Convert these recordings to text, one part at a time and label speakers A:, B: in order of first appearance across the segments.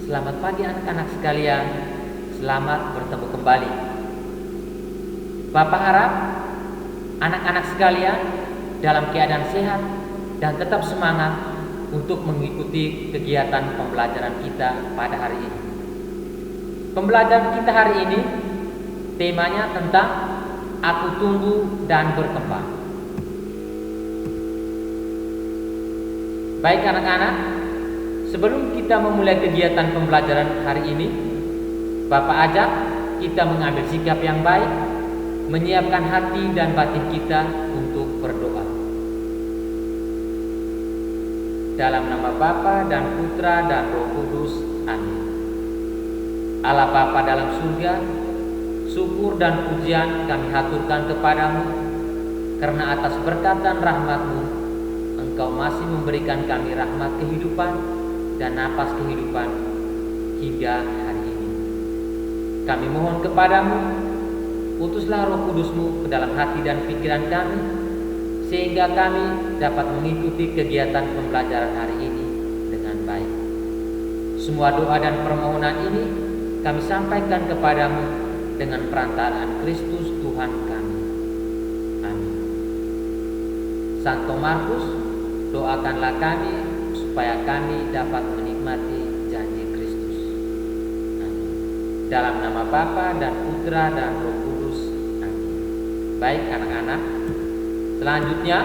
A: Selamat pagi anak-anak sekalian. Selamat bertemu kembali. Bapak harap anak-anak sekalian dalam keadaan sehat dan tetap semangat untuk mengikuti kegiatan pembelajaran kita pada hari ini. Pembelajaran kita hari ini temanya tentang aku tumbuh dan berkembang. Baik anak-anak, sebelum kita memulai kegiatan pembelajaran hari ini, Bapak ajak kita mengambil sikap yang baik, menyiapkan hati dan batin kita untuk berdoa. Dalam nama Bapa dan Putra dan Roh Kudus, amin. Allah Bapa dalam surga, syukur dan pujian kami haturkan kepadamu, karena atas berkat dan rahmat-Mu Engkau masih memberikan kami rahmat kehidupan dan napas kehidupan hingga hari ini. Kami mohon kepadamu, utuslah Roh Kudus-Mu ke dalam hati dan pikiran kami, sehingga kami dapat mengikuti kegiatan pembelajaran hari ini dengan baik. Semua doa dan permohonan ini kami sampaikan kepadamu dengan perantaraan Kristus Tuhan kami. Amin. Santo Markus, doakanlah kami supaya kami dapat menikmati janji Kristus. Amin. Dalam nama Bapa dan Putra dan Roh Kudus. Amin. Baik anak-anak, selanjutnya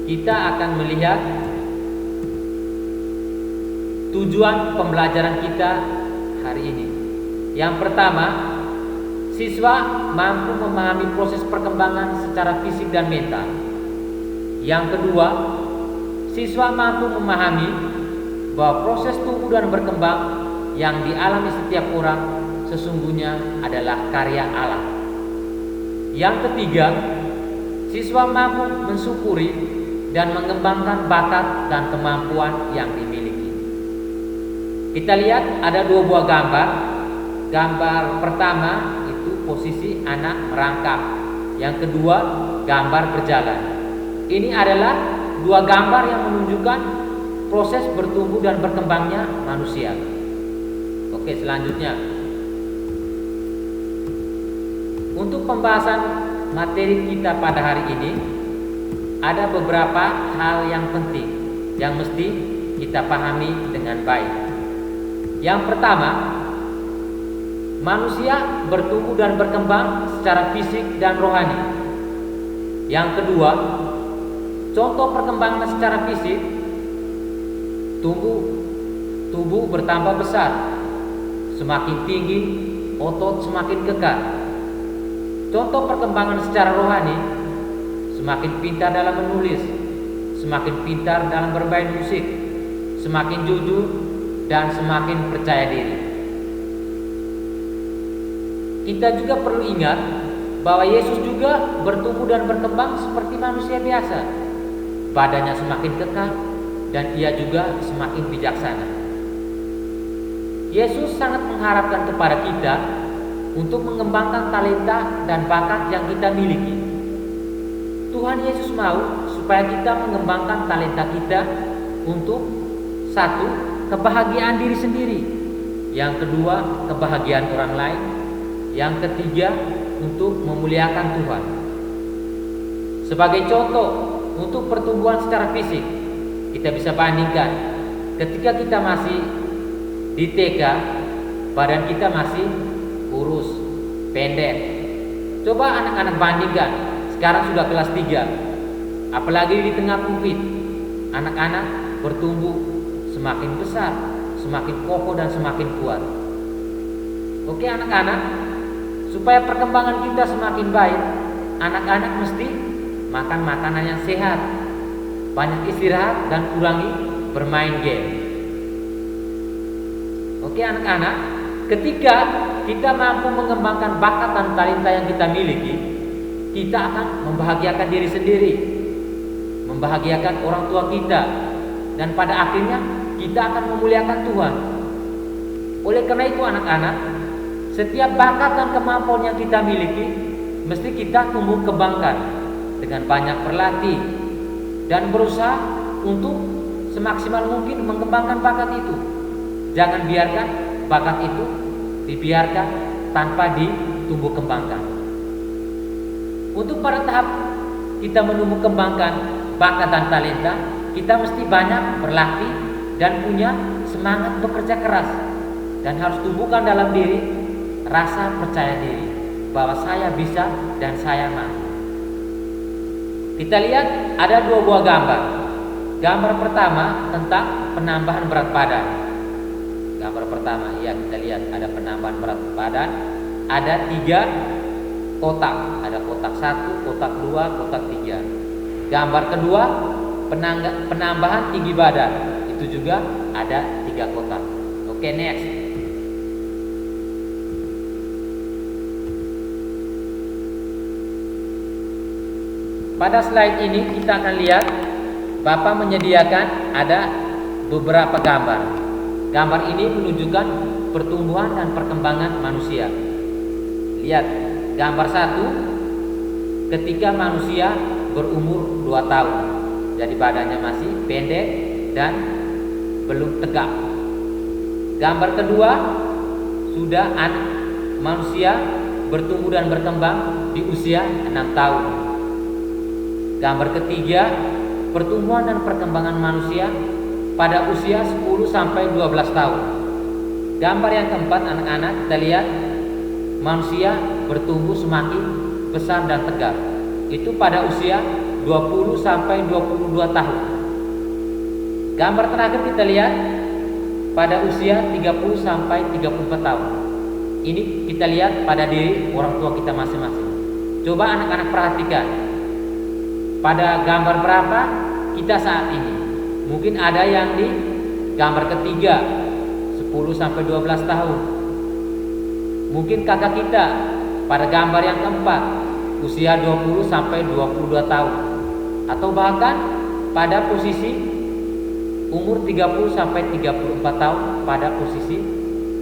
A: kita akan melihat tujuan pembelajaran kita hari ini. Yang pertama, siswa mampu memahami proses perkembangan secara fisik dan mental. Yang kedua, siswa mampu memahami bahwa proses tumbuh dan berkembang yang dialami setiap orang sesungguhnya adalah karya Allah. Yang ketiga, siswa mampu mensyukuri dan mengembangkan bakat dan kemampuan yang dimiliki. Kita lihat ada dua buah gambar. Gambar pertama itu posisi anak merangkak. Yang kedua, gambar berjalan. Ini adalah dua gambar yang menunjukkan proses bertumbuh dan berkembangnya manusia. Oke, selanjutnya untuk pembahasan materi kita pada hari ini, ada beberapa hal yang penting yang mesti kita pahami dengan baik. Yang pertama, manusia bertumbuh dan berkembang secara fisik dan rohani. Yang kedua, contoh perkembangan secara fisik, tubuh bertambah besar, semakin tinggi, otot semakin kekar. Contoh perkembangan secara rohani, semakin pintar dalam menulis, semakin pintar dalam bermain musik, semakin jujur, dan semakin percaya diri. Kita juga perlu ingat bahwa Yesus juga bertumbuh dan berkembang seperti manusia biasa. Badannya semakin kekar dan ia juga semakin bijaksana. Yesus sangat mengharapkan kepada kita untuk mengembangkan talenta dan bakat yang kita miliki. Tuhan Yesus mau supaya kita mengembangkan talenta kita untuk satu, kebahagiaan diri sendiri. Yang kedua, kebahagiaan orang lain. Yang ketiga, untuk memuliakan Tuhan. Sebagai contoh, untuk pertumbuhan secara fisik, kita bisa bandingkan ketika kita masih di TK, badan kita masih kurus, pendek. Coba anak-anak bandingkan, sekarang sudah kelas 3, apalagi di tengah COVID, anak-anak bertumbuh semakin besar, semakin kokoh dan semakin kuat. Oke anak-anak, supaya perkembangan kita semakin baik, anak-anak mesti makan makanan yang sehat, banyak istirahat dan kurangi bermain game. Oke anak-anak, ketika kita mampu mengembangkan bakat dan talenta yang kita miliki, kita akan membahagiakan diri sendiri, membahagiakan orang tua kita, dan pada akhirnya kita akan memuliakan Tuhan. Oleh karena itu anak-anak, setiap bakat dan kemampuan yang kita miliki mesti kita tumbuh kembangkan dengan banyak berlatih dan berusaha untuk semaksimal mungkin mengembangkan bakat itu. Jangan biarkan bakat itu dibiarkan tanpa ditumbuh kembangkan. Untuk pada tahap kita menumbuh kembangkan bakat dan talenta, kita mesti banyak berlatih dan punya semangat bekerja keras, dan harus tumbuhkan dalam diri rasa percaya diri bahwa saya bisa dan saya mampu. Kita lihat ada dua buah gambar. Gambar pertama tentang penambahan berat badan. Gambar pertama, ya, kita lihat ada penambahan berat badan. Ada 3 kotak. Ada kotak 1, kotak 2, kotak 3. Gambar kedua penambahan tinggi badan. Itu juga ada 3 kotak. Oke, next. Pada slide ini kita akan lihat Bapak menyediakan ada beberapa gambar. Gambar ini menunjukkan pertumbuhan dan perkembangan manusia. Lihat gambar 1, ketika manusia berumur 2 tahun. Jadi badannya masih pendek dan belum tegap. Gambar kedua, sudah manusia bertumbuh dan berkembang di usia 6 tahun. Gambar ketiga, pertumbuhan dan perkembangan manusia pada usia 10 sampai 12 tahun. Gambar yang keempat, anak-anak, kita lihat manusia bertumbuh semakin besar dan tegap. Itu pada usia 20 sampai 22 tahun. Gambar terakhir kita lihat pada usia 30 sampai 34 tahun. Ini kita lihat pada diri orang tua kita masing-masing. Coba anak-anak perhatikan. Pada gambar berapa kita saat ini? Mungkin ada yang di gambar ketiga 10 sampai 12 tahun. Mungkin kakak kita pada gambar yang keempat usia 20 sampai 22 tahun. Atau bahkan pada posisi umur 30 sampai 34 tahun pada posisi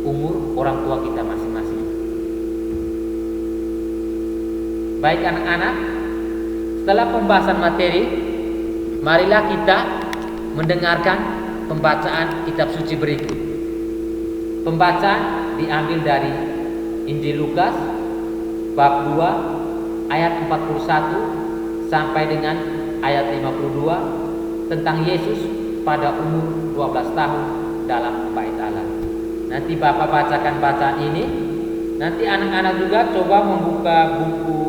A: umur orang tua kita masing-masing. Baik anak-anak, setelah pembahasan materi, marilah kita mendengarkan pembacaan kitab suci berikut. Pembacaan diambil dari Injil Lukas bab 2 ayat 41 sampai dengan ayat 52 tentang Yesus pada umur 12 tahun dalam bait Allah. Nanti Bapak bacakan bacaan ini. Nanti anak-anak juga coba membuka buku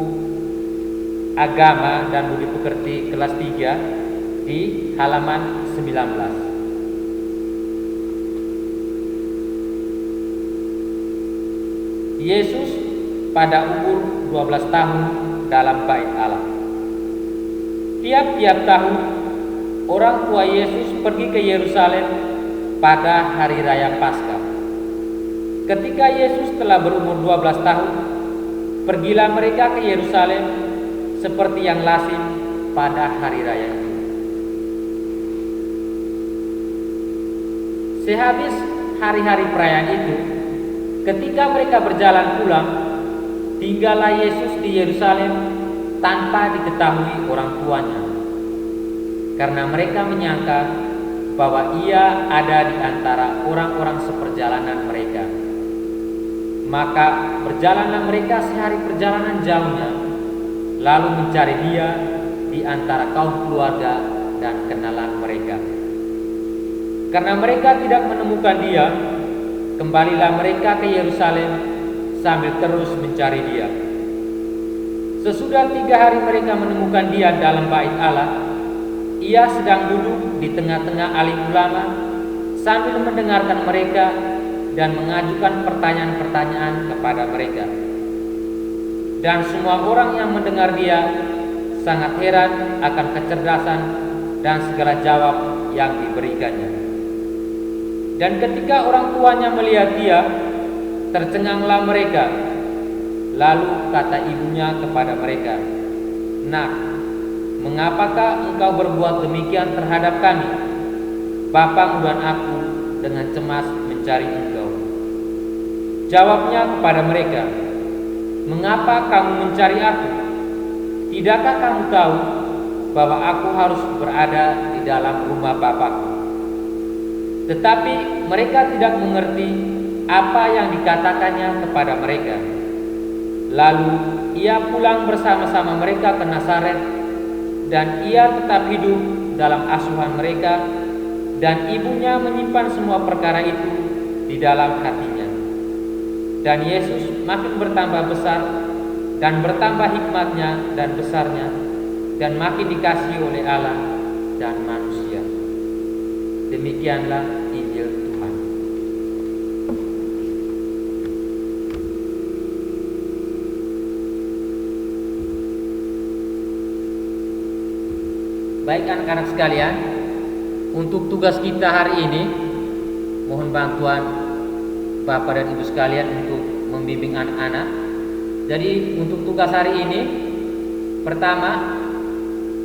A: Agama dan Budi Pekerti kelas 3 di halaman 19. Yesus pada umur 12 tahun dalam bait Allah. Tiap-tiap tahun orang tua Yesus pergi ke Yerusalem pada hari raya Paskah. Ketika Yesus telah berumur 12 tahun, pergilah mereka ke Yerusalem seperti yang lazim pada hari raya itu. Sehabis hari-hari perayaan itu, ketika mereka berjalan pulang, tinggallah Yesus di Yerusalem tanpa diketahui orang tuanya, karena mereka menyangka bahwa ia ada di antara orang-orang seperjalanan mereka. Maka berjalanlah mereka sehari perjalanan jauhnya, lalu mencari dia di antara kaum keluarga dan kenalan mereka. Karena mereka tidak menemukan dia, kembalilah mereka ke Yerusalem sambil terus mencari dia. Sesudah 3 hari mereka menemukan dia dalam bait Allah, ia sedang duduk di tengah-tengah alim ulama sambil mendengarkan mereka dan mengajukan pertanyaan-pertanyaan kepada mereka. Dan semua orang yang mendengar dia sangat heran akan kecerdasan dan segala jawab yang diberikannya. Dan ketika orang tuanya melihat dia, tercenganglah mereka. Lalu kata ibunya kepada mereka, "Nak, mengapakah engkau berbuat demikian terhadap kami? Bapakmu dan aku dengan cemas mencari engkau." Jawabnya kepada mereka, "Mengapa kamu mencari aku? Tidakkah kamu tahu bahwa aku harus berada di dalam rumah Bapakku? Tetapi mereka tidak mengerti apa yang dikatakannya kepada mereka. Lalu ia pulang bersama-sama mereka ke Nazaret, dan ia tetap hidup dalam asuhan mereka, dan ibunya menyimpan semua perkara itu di dalam hatinya. Dan Yesus makin bertambah besar dan bertambah hikmatnya dan besarnya, dan makin dikasihi oleh Allah dan manusia. Demikianlah Injil Tuhan. Baik anak-anak sekalian, untuk tugas kita hari ini, mohon bantuan Bapak dan Ibu sekalian untuk membimbing anak-anak. Jadi untuk tugas hari ini, pertama,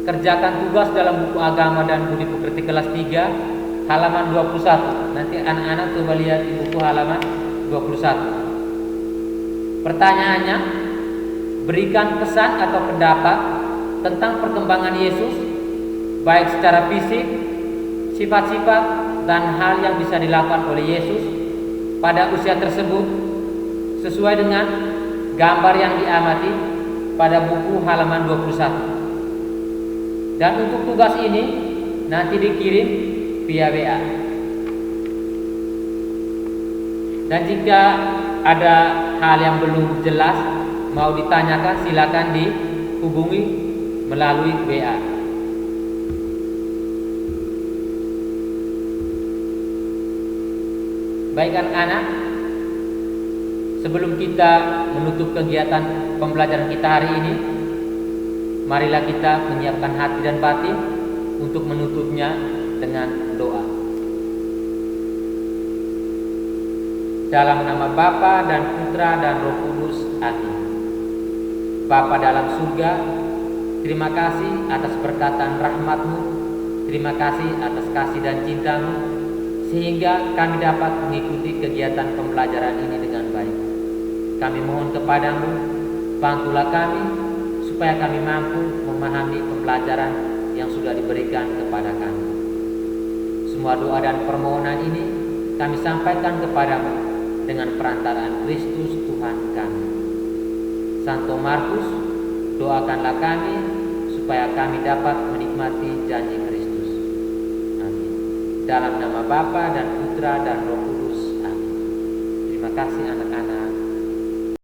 A: kerjakan tugas dalam buku agama dan budi pekerti kelas 3 halaman 21. Nanti anak-anak coba lihat di buku halaman 21. Pertanyaannya, berikan pesan atau pendapat tentang perkembangan Yesus, baik secara fisik, sifat-sifat dan hal yang bisa dilakukan oleh Yesus pada usia tersebut sesuai dengan gambar yang diamati pada buku halaman 21. Dan untuk tugas ini nanti dikirim via WA. Dan jika ada hal yang belum jelas mau ditanyakan, silakan dihubungi melalui WA. Baik anak-anak, sebelum kita menutup kegiatan pembelajaran kita hari ini, marilah kita menyiapkan hati dan batin untuk menutupnya dengan doa. Dalam nama Bapa dan Putra dan Roh Kudus. Amin. Bapa dalam surga, terima kasih atas berkatan rahmat-Mu, terima kasih atas kasih dan cinta-Mu, sehingga kami dapat mengikuti kegiatan pembelajaran ini dengan baik. Kami mohon kepadamu, bantulah kami supaya kami mampu memahami pembelajaran yang sudah diberikan kepada kami. Semua doa dan permohonan ini kami sampaikan kepadamu dengan perantaraan Kristus Tuhan kami. Santo Markus, doakanlah kami supaya kami dapat menikmati janji Kristus. Amin. Dalam nama Bapa dan Putra dan Roh Kudus. Amin. Terima kasih anak-anak.